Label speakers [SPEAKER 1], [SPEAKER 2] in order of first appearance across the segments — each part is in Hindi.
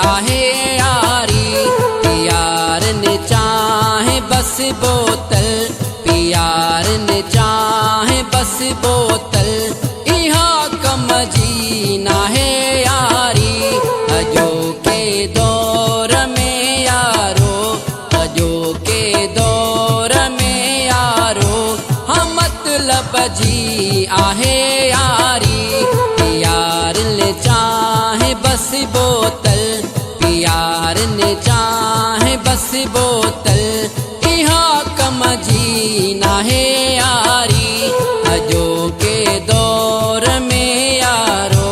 [SPEAKER 1] आहे यारी। प्यार ने चाहे बस बोतल, प्यार ने चाहे बस बोतल, इहा कम जी ना है यारी। अजो के दौर में यारो, अजो के दौर में यारो, हम मतलब जी आहे यारी। प्यार ने चाहे बस बोतल, प्यार ने चाहे बस बोतल, इहा कम जी ना है यारी। अजो के दौर में यारो।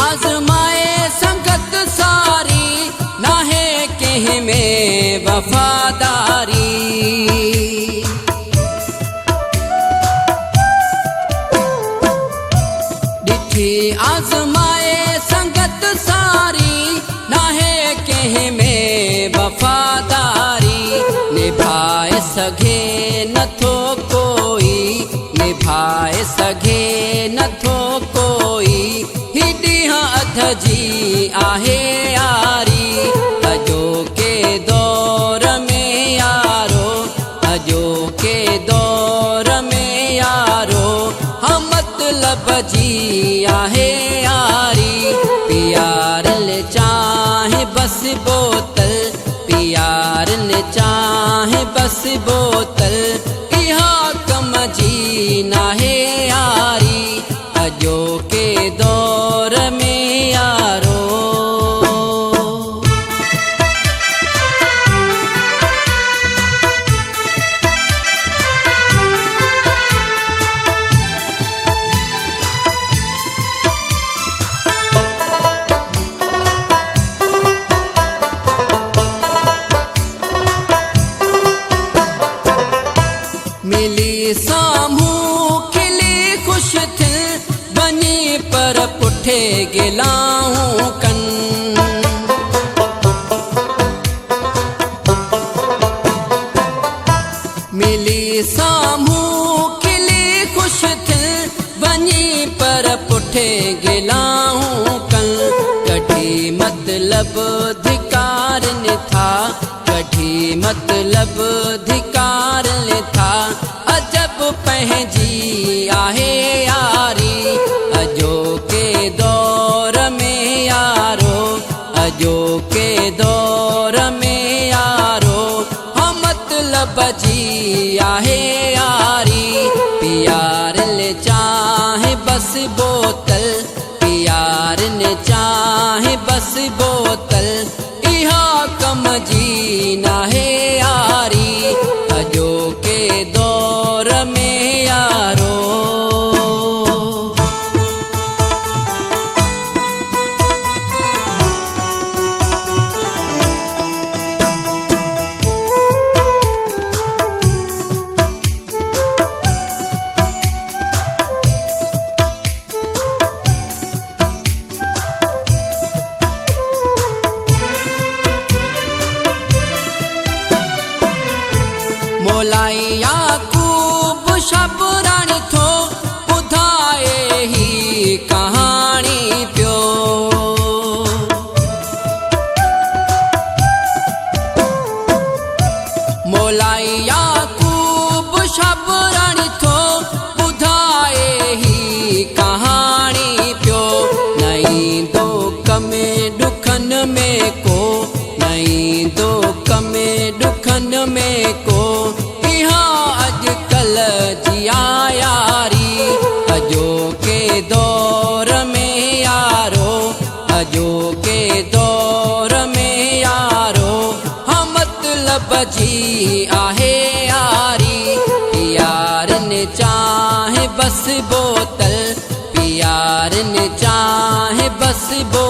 [SPEAKER 1] आजमाए संगत सारी, नाहे कह में वफादारी। डिठी आजमाए संगत सारी, नाहे कह में वफादारी। निभाए सघे नथो कोई, निभाए सघे नथो कोई, अध जी आहे यारी। अजो के दौर में यारो, अजो के दौर में यारो, हम मतलब जी आहे यारी। प्यार ले चाहे बस बोतल, प्यार ने चाहे बस बोतल, इहा कम जी ना है यारी। अजो के दौर में यारो। मिली सामू खिली खुश थी, बनी पर पुठे गिलाऊं कन। मिली सामू खिली खुश थी, बनी पर पुठे गिलाऊं कन। कठी मतलब धिकार ने था, कठी मतलब धिकार ने था, अजब पहजी आहे यारी। अजो के दौर में यारो, अजो के दौर में यारो, हम मतलब जी आहे यारी। प्यार ले चाहे बस बोतल, प्यार ने चाहे बस बोतल, इहा कम जी ना है यारी। अजो के दौर में यारो। मोलाई याकूब शबरानी थो, ॿुधाए ही कहानी पियो। मोलाई याकूब शबरानी थो, ॿुधाए ही कहानी पियो। नई दो कमे दुखन में को, नई दो कमे दुखन में को, अजकल जिया यारी। अजो के दौर में यारो, अजो के दौर में यारो, हम मतलब जी आहे यारी। प्यार ने चाहे बस बोतल, प्यार ने चाहे बस बोतल,